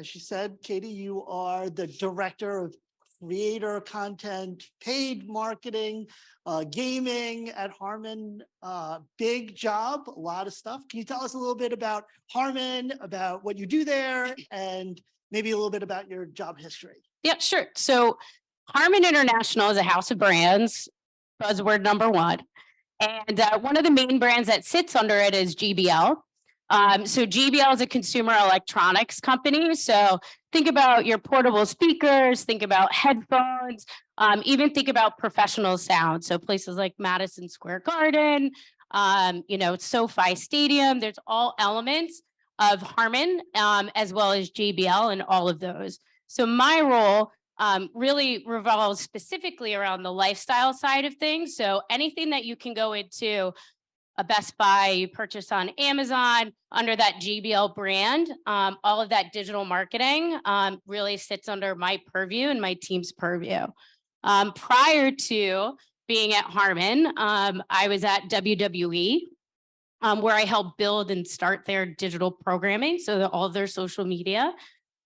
as she said, Katie, you are the director of creator content, paid marketing, gaming at HARMAN. Big job, a lot of stuff. Can you tell us a little bit about HARMAN, about what you do there, and maybe a little bit about your job history? Yeah, sure. So HARMAN International is a house of brands, buzzword number one. And one of the main brands that sits under it is JBL. So JBL is a consumer electronics company. So think about your portable speakers, think about headphones, even think about professional sound. So places like Madison Square Garden, SoFi Stadium, there's all elements of HARMAN, as well as JBL and all of those. So my role really revolves specifically around the lifestyle side of things. So anything that you can go into a Best Buy, you purchase on Amazon under that JBL brand, all of that digital marketing really sits under my purview and my team's purview. Prior to being at HARMAN, I was at WWE, where I helped build and start their digital programming, so all of their social media.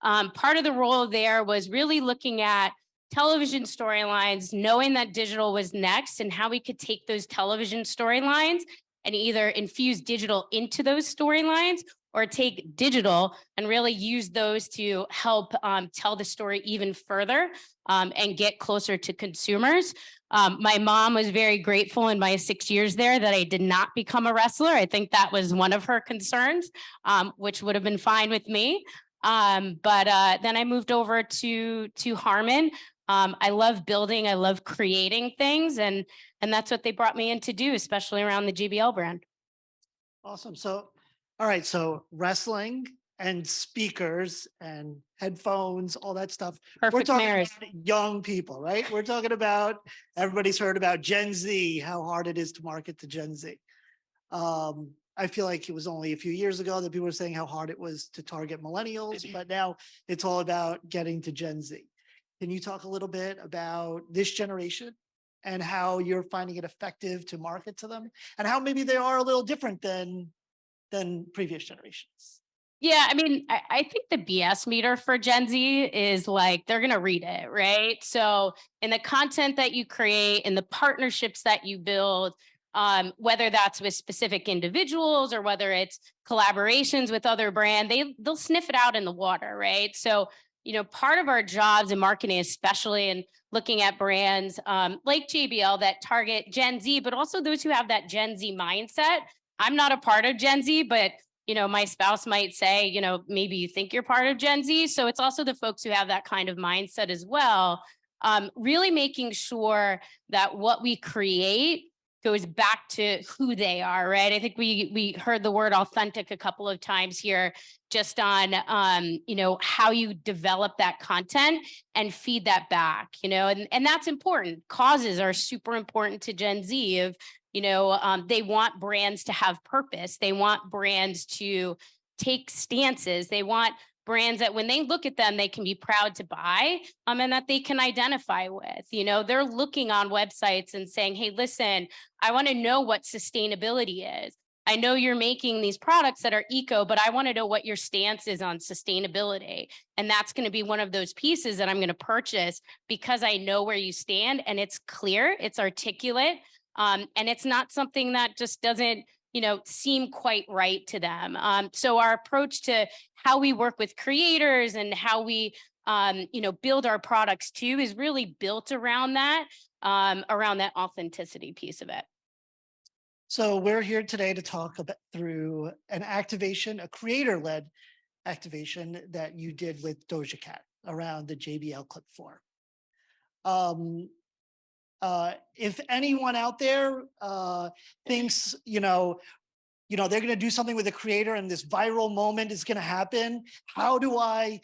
Part of the role there was really looking at television storylines, knowing that digital was next and how we could take those television storylines and either infuse digital into those storylines or take digital and really use those to help tell the story even further and get closer to consumers. My mom was very grateful in my 6 years there that I did not become a wrestler. I think that was one of her concerns, which would have been fine with me. But then I moved over to HARMAN. I love building, I love creating things, and that's what they brought me in to do, especially around the JBL brand. Awesome. So, all right. So wrestling and speakers and headphones, all that stuff. Perfect We're talking marriage. about young people, right? We're talking about, everybody's heard about Gen Z, how hard it is to market to Gen Z. I feel like it was only a few years ago that people were saying how hard it was to target millennials, but now it's all about getting to Gen Z. Can you talk a little bit about this generation and how you're finding it effective to market to them, and how maybe they are a little different than previous generations? Yeah, I mean, I think the BS meter for Gen Z is like, they're going to read it, right? So in the content that you create and the partnerships that you build, whether that's with specific individuals or whether it's collaborations with other brands, they'll sniff it out in the water, right? So, part of our jobs in marketing, especially in looking at brands like JBL that target Gen Z, but also those who have that Gen Z mindset. I'm not a part of Gen Z, but my spouse might say, maybe you think you're part of Gen Z. So it's also the folks who have that kind of mindset as well. Really making sure that what we create goes back to who they are, right? I think we heard the word authentic a couple of times here, just on how you develop that content and feed that back, and that's important. Causes are super important to Gen Z. Of they want brands to have purpose. They want brands to take stances. They want brands that when they look at them, they can be proud to buy, and that they can identify with. They're looking on websites and saying, hey, listen, I want to know what sustainability is. I know you're making these products that are eco, but I want to know what your stance is on sustainability. And that's going to be one of those pieces that I'm going to purchase because I know where you stand, and it's clear, it's articulate, and it's not something that just doesn't seem quite right to them. So our approach to how we work with creators and how we, build our products too is really built around that authenticity piece of it. So we're here today to talk about through an activation, a creator-led activation that you did with Doja Cat around the JBL Clip 4. If anyone out there thinks, they're going to do something with a creator and this viral moment is going to happen, how do I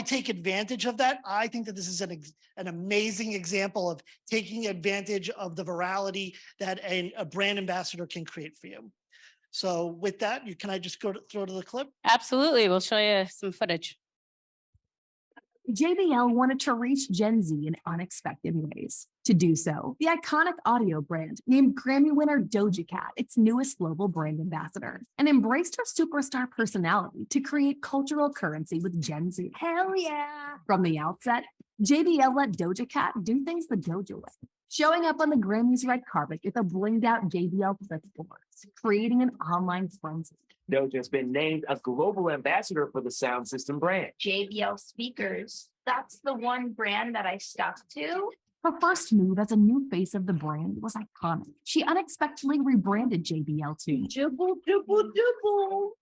take advantage of that? I think that this is an amazing example of taking advantage of the virality that a brand ambassador can create for you. So with that, can I just throw to the clip? Absolutely. We'll show you some footage. JBL wanted to reach Gen Z in unexpected ways. To do so, the iconic audio brand named Grammy winner Doja Cat its newest global brand ambassador and embraced her superstar personality to create cultural currency with Gen Z. Hell yeah! From the outset, JBL let Doja Cat do things the Doja way, showing up on the Grammys red carpet with a blinged out JBL clipboard, creating an online frenzy. Doja's been named a global ambassador for the sound system brand. JBL speakers. That's the one brand that I stuck to. Her first move as a new face of the brand was iconic. She unexpectedly rebranded JBL to Jibbble, jibble, jibble.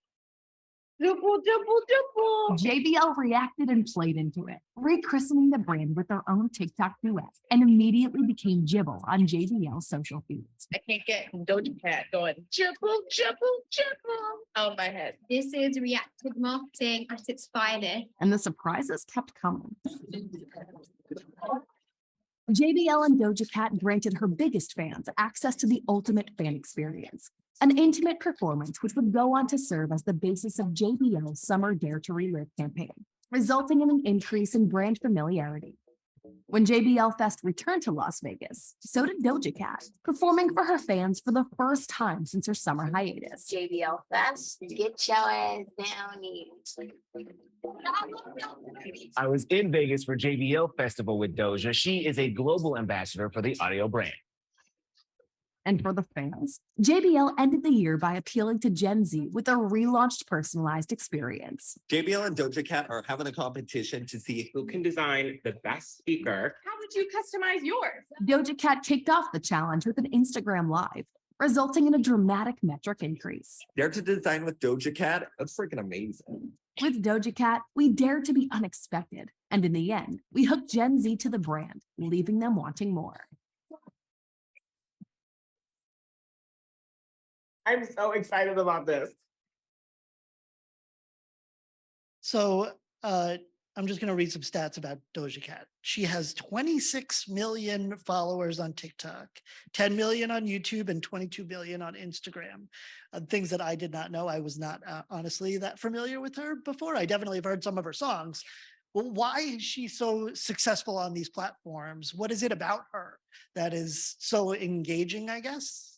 Jibble, jibble, jibble. JBL reacted and played into it, rechristening the brand with their own TikTok duet, and immediately became Jibbble on JBL's social feeds. I can't get Doja Cat going. Jibble, jibble, jibble out of my head. This is reactive marketing at its finest. And the surprises kept coming. JBL and Doja Cat granted her biggest fans access to the ultimate fan experience, an intimate performance which would go on to serve as the basis of JBL's Summer Dare to Relive campaign, resulting in an increase in brand familiarity. When JBL Fest returned to Las Vegas, so did Doja Cat, performing for her fans for the first time since her summer hiatus. JBL Fest, get your ass down here. I was in Vegas for JBL Festival with Doja. She is a global ambassador for the audio brand. And for the fans, JBL ended the year by appealing to Gen Z with a relaunched personalized experience. JBL and Doja Cat are having a competition to see who can design the best speaker. How would you customize yours? Doja Cat kicked off the challenge with an Instagram Live, resulting in a dramatic metric increase. Dare to design with Doja Cat. That's freaking amazing. With Doja Cat, we dared to be unexpected, and in the end, we hooked Gen Z to the brand, leaving them wanting more. I'm so excited about this. So I'm just going to read some stats about Doja Cat. She has 26 million followers on TikTok, 10 million on YouTube, and 22 million on Instagram. Things that I did not know. I was not honestly that familiar with her before. I definitely have heard some of her songs. Well, why is she so successful on these platforms? What is it about her that is so engaging, I guess?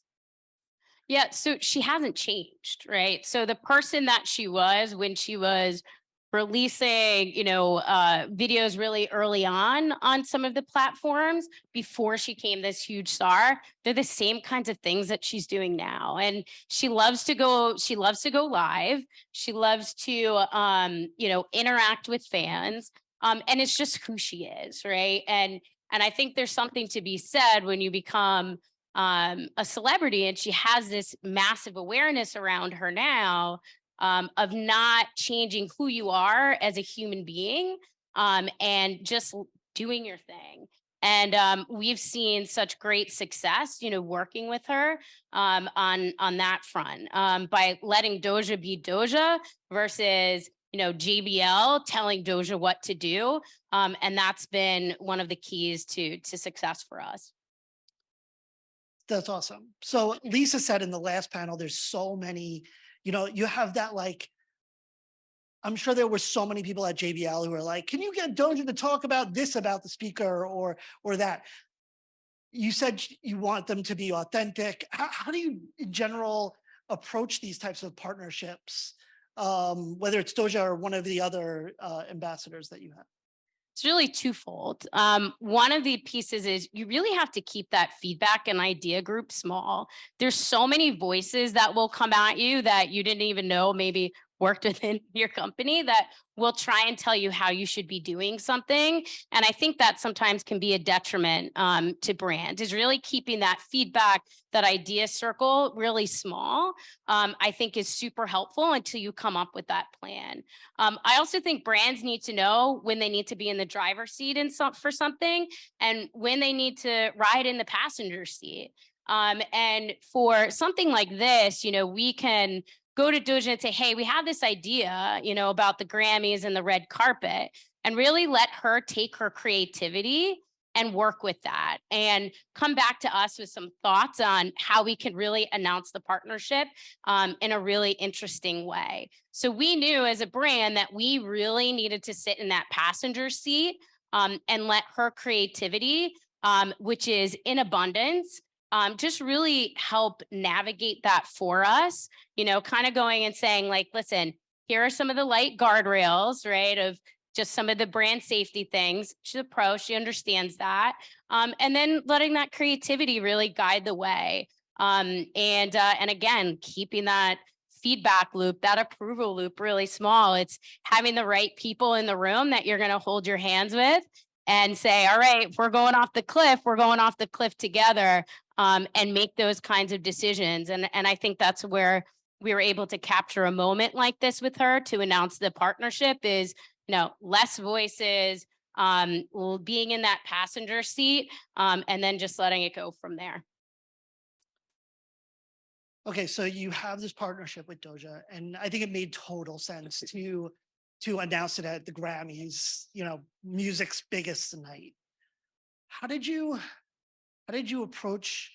Yeah, so she hasn't changed, right? So the person that she was when she was releasing, videos really early on some of the platforms before she became this huge star, they're the same kinds of things that she's doing now. And she loves to go live. She loves to, interact with fans. And it's just who she is, right? And I think there's something to be said when you become a celebrity, and she has this massive awareness around her now of not changing who you are as a human being and just doing your thing. And we've seen such great success, working with her on that front by letting Doja be Doja versus, JBL telling Doja what to do. And that's been one of the keys to success for us. That's awesome. So Lisa said in the last panel, there's so many, you have that, like, I'm sure there were so many people at JBL who were like, can you get Doja to talk about this about the speaker or that? You said you want them to be authentic. How do you in general approach these types of partnerships, whether it's Doja or one of the other ambassadors that you have? It's really twofold. One of the pieces is you really have to keep that feedback and idea group small. There's so many voices that will come at you that you didn't even know maybe worked within your company that will try and tell you how you should be doing something. And I think that sometimes can be a detriment to brand, is really keeping that feedback, that idea circle really small, I think is super helpful until you come up with that plan. I also think brands need to know when they need to be in the driver's seat for something and when they need to ride in the passenger seat. And for something like this, we can go to Doja and say, hey, we have this idea, about the Grammys and the red carpet, and really let her take her creativity and work with that and come back to us with some thoughts on how we can really announce the partnership in a really interesting way. So we knew as a brand that we really needed to sit in that passenger seat and let her creativity which is in abundance. Just really help navigate that for us, kind of going and saying like, listen, here are some of the light guardrails, right, of just some of the brand safety things. She's a pro, she understands that. And then letting that creativity really guide the way. And again, keeping that feedback loop, that approval loop really small. It's having the right people in the room that you're going to hold your hands with and say, all right, if we're going off the cliff, we're going off the cliff together, and make those kinds of decisions. And I think that's where we were able to capture a moment like this with her to announce the partnership is, less voices, being in that passenger seat, and then just letting it go from there. Okay, so you have this partnership with Doja, and I think it made total sense to announce it at the Grammys, music's biggest night. How did you approach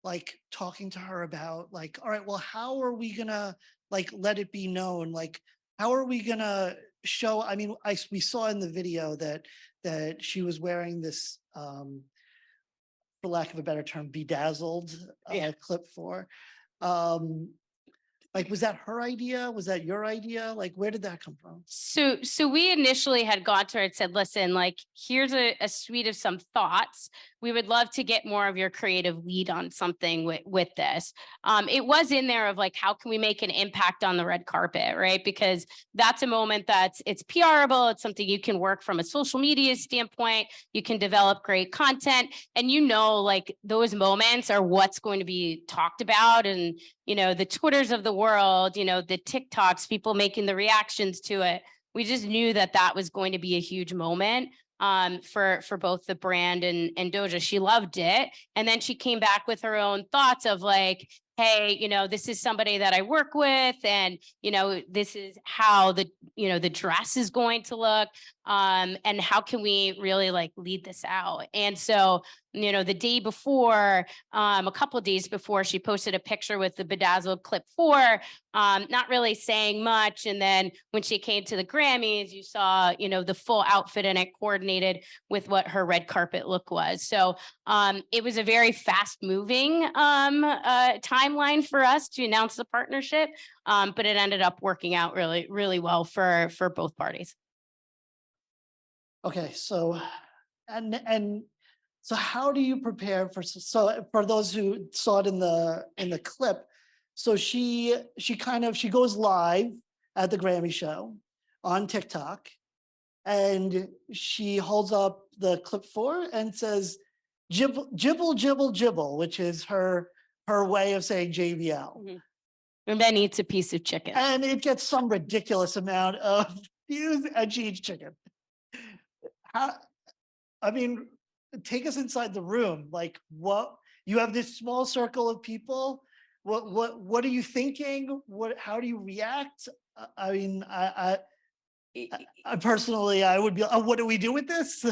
like talking to her about like, all right, well, how are we gonna like let it be known? Like, how are we gonna show? I mean, we saw in the video that she was wearing this, for lack of a better term, bedazzled clip for. Like, was that her idea? Was that your idea? Like, where did that come from? So we initially had gone to her and said, listen, like, here's a suite of some thoughts. We would love to get more of your creative lead on something with this. It was in there of like, how can we make an impact on the red carpet, right? Because that's a moment it's PRable. It's something you can work from a social media standpoint. You can develop great content, and like those moments are what's going to be talked about, and the Twitters of the world, the TikToks, people making the reactions to it. We just knew that was going to be a huge moment for both the brand and Doja. She loved it. And then she came back with her own thoughts of like, hey, this is somebody that I work with, and, this is how the dress is going to look. And how can we really like lead this out? And so, the day before, a couple of days before, she posted a picture with the bedazzled clip 4, not really saying much. And then when she came to the Grammys, you saw, the full outfit, and it coordinated with what her red carpet look was. So it was a very fast moving timeline for us to announce the partnership. But it ended up working out really, really well for both parties. Okay, so and so how do you prepare for those who saw it in the clip? So she goes live at the Grammy show on TikTok, and she holds up the clip 4 and says, "Jibble, jibble, jibble, jibble," which is her way of saying JBL. Mm-hmm. And then eats a piece of chicken. And it gets some ridiculous amount of views, and she eats chicken. Take us inside the room. Like, what, you have this small circle of people. What are you thinking? How do you react? I personally, I would be, what do we do with this?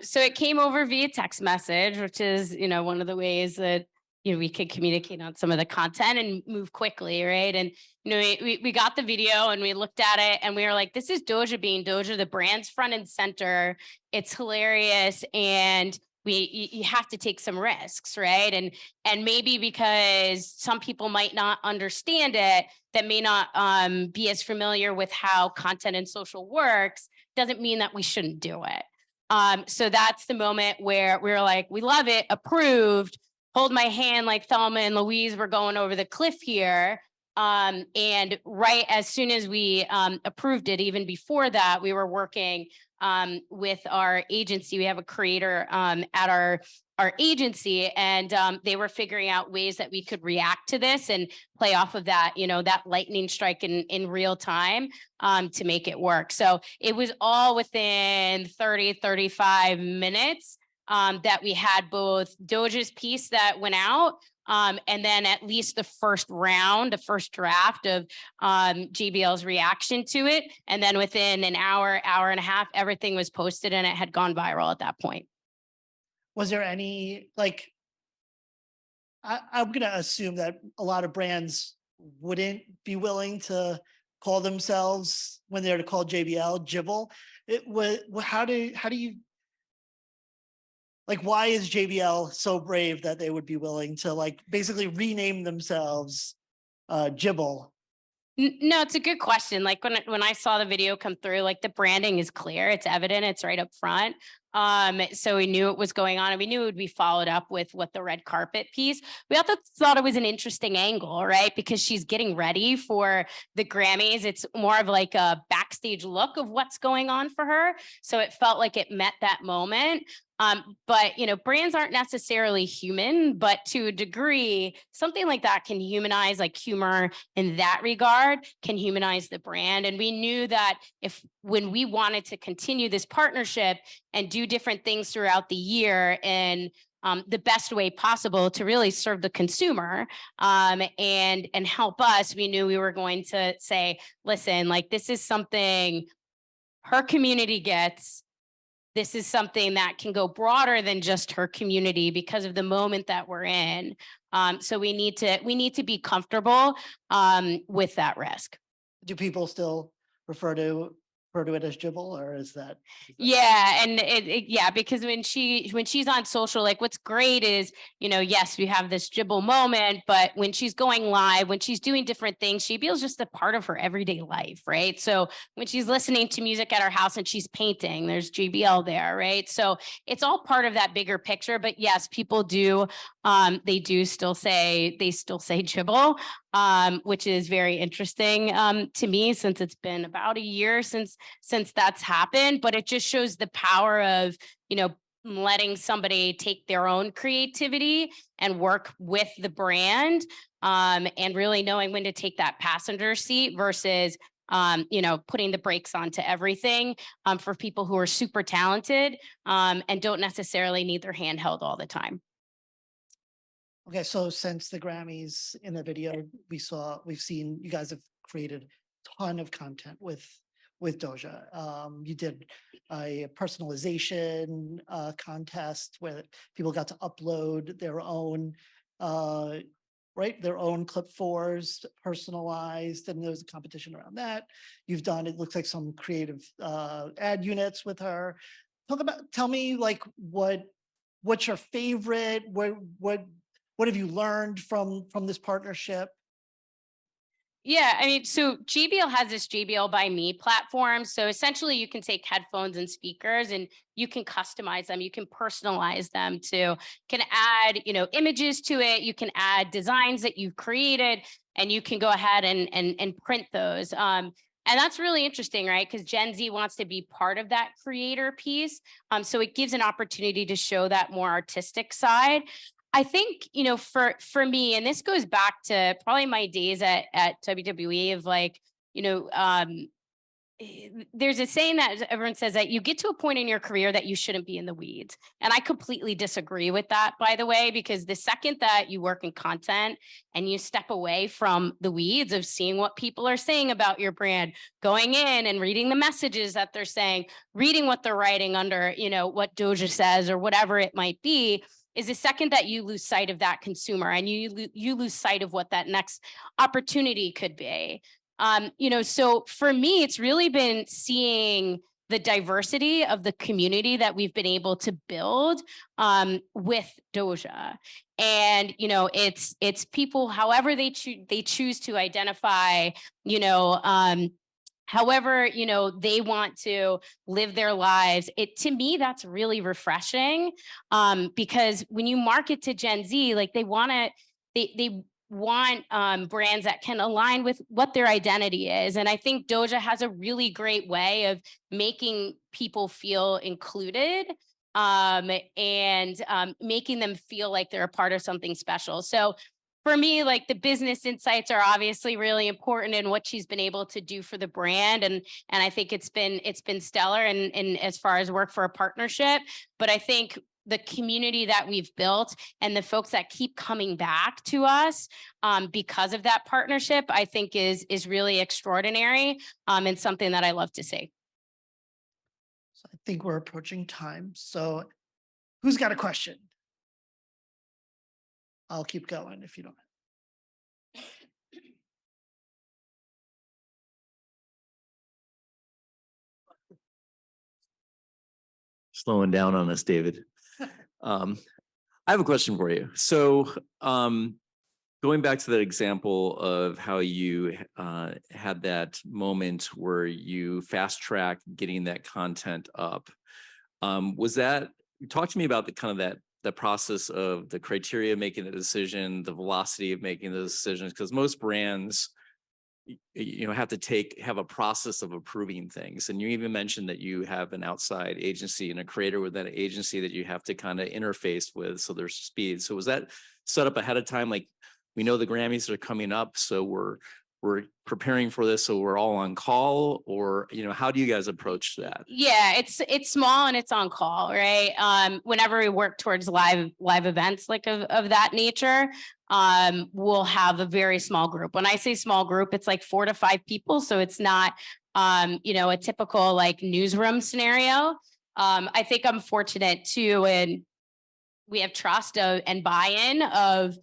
So it came over via text message, which is, one of the ways that we could communicate on some of the content and move quickly, right? And we got the video and we looked at it and we were like, this is Doja being Doja. The brand's front and center. It's hilarious, and you have to take some risks, right? And maybe because some people might not understand it, that may not be as familiar with how content and social works, doesn't mean that we shouldn't do it. So that's the moment where we were like, we love it, approved. Hold my hand like Thelma and Louise were going over the cliff here. And right as soon as we approved it, even before that, we were working with our agency. We have a creator at our agency, and they were figuring out ways that we could react to this and play off of that, that lightning strike in real time to make it work. So it was all within 35 minutes. That we had both Doja's piece that went out, and then at least the first draft of JBL's reaction to it. And then within an hour and a half, everything was posted and it had gone viral at that point. Was there any, like, I'm going to assume that a lot of brands wouldn't be willing to call themselves, when they're to call JBL, Jibbble. How do you like, why is JBL so brave that they would be willing to like basically rename themselves Jibbble? No, it's a good question. Like when I saw the video come through, like the branding is clear, it's evident, it's right up front. So we knew it was going on, and we knew it would be followed up with the red carpet piece. We also thought it was an interesting angle, right? Because she's getting ready for the Grammys. It's more of like a backstage look of what's going on for her. So it felt like it met that moment. But brands aren't necessarily human, but to a degree, something like that can humanize, like humor in that regard can humanize the brand. And we knew that when we wanted to continue this partnership and do different things throughout the year in the best way possible to really serve the consumer and help us, we knew we were going to say, listen, like this is something her community gets. This is something that can go broader than just her community because of the moment that we're in. So we need to be comfortable with that risk. Do people still refer to it as Jibbble, or is that? Yeah, and yeah, because when she's on social, like what's great is, yes, we have this Jibbble moment, but when she's going live, when she's doing different things, she feels just a part of her everyday life, right? So when she's listening to music at her house and she's painting, there's JBL there, right? So it's all part of that bigger picture. But yes, people do, they still say Jibbble. Which is very interesting to me, since it's been about a year since that's happened. But it just shows the power of letting somebody take their own creativity and work with the brand, and really knowing when to take that passenger seat versus putting the brakes onto everything for people who are super talented and don't necessarily need their hand held all the time. Okay, so since the Grammys, in the video we've seen you guys have created a ton of content with Doja. You did a personalization contest where people got to upload their own their own clip fours, personalized, and there was a competition around that. You've done, it looks like, some creative ad units with her. Tell me like what's your favorite, what have you learned from this partnership? Yeah, I mean, so JBL has this JBL by Me platform. So essentially you can take headphones and speakers and you can customize them. You can personalize them can add, images to it. You can add designs that you've created, and you can go ahead and print those. And that's really interesting, right? Because Gen Z wants to be part of that creator piece. So it gives an opportunity to show that more artistic side. I think, for me, and this goes back to probably my days at WWE of like, there's a saying that everyone says that you get to a point in your career that you shouldn't be in the weeds. And I completely disagree with that, by the way, because the second that you work in content and you step away from the weeds of seeing what people are saying about your brand, going in and reading the messages that they're saying, reading what they're writing under, what Doja says or whatever it might be, is the second that you lose sight of that consumer and you lose sight of what that next opportunity could be. So for me, it's really been seeing the diversity of the community that we've been able to build with Doja. And, it's people, however they choose to identify, however, they want to live their lives. To me, that's really refreshing because when you market to Gen Z, like they want brands that can align with what their identity is. And I think Doja has a really great way of making people feel included and making them feel like they're a part of something special. So for me, like the business insights are obviously really important in what she's been able to do for the brand. And I think it's been stellar and as far as work for a partnership. But I think the community that we've built and the folks that keep coming back to us because of that partnership, I think is really extraordinary and something that I love to see. So I think we're approaching time. So who's got a question? I'll keep going if you don't. Slowing down on us, David. I have a question for you. So, going back to that example of how you had that moment where you fast tracked getting that content up, was that, talk to me about the kind of the process of the criteria of making the decision, the velocity of making the decisions, because most brands, have to have a process of approving things. And you even mentioned that you have an outside agency and a creator within an agency that you have to kind of interface with. So there's speed. So was that set up ahead of time? Like, we know the Grammys are coming up, so we're preparing for this, so we're all on call, or, how do you guys approach that? Yeah, it's small and it's on call, right? Whenever we work towards live events like of that nature, we'll have a very small group. When I say small group, it's like 4 to 5 people. So it's not, a typical like newsroom scenario. I think I'm fortunate too, and we have trust and buy-in of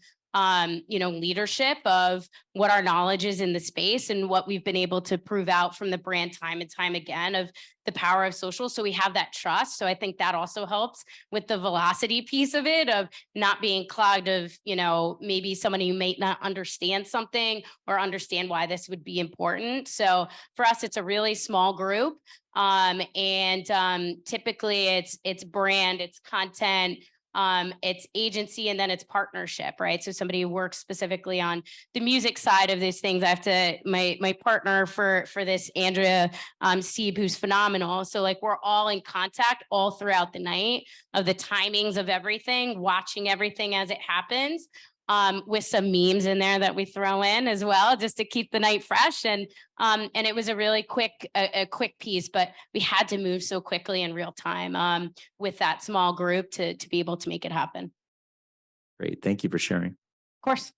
leadership of what our knowledge is in the space and what we've been able to prove out from the brand time and time again of the power of social. So we have that trust. So I think that also helps with the velocity piece of it, of not being clogged of, maybe somebody who may not understand something or understand why this would be important. So for us, it's a really small group. Typically it's brand, it's content, it's agency, and then it's partnership, right? So somebody who works specifically on the music side of these things. I have to, my partner for this, Andrea Sieb, who's phenomenal. So like we're all in contact all throughout the night of the timings of everything, watching everything as it happens. With some memes in there that we throw in as well, just to keep the night fresh. And it was a really quick piece, but we had to move so quickly in real time with that small group to be able to make it happen. Great. Thank you for sharing. Of course.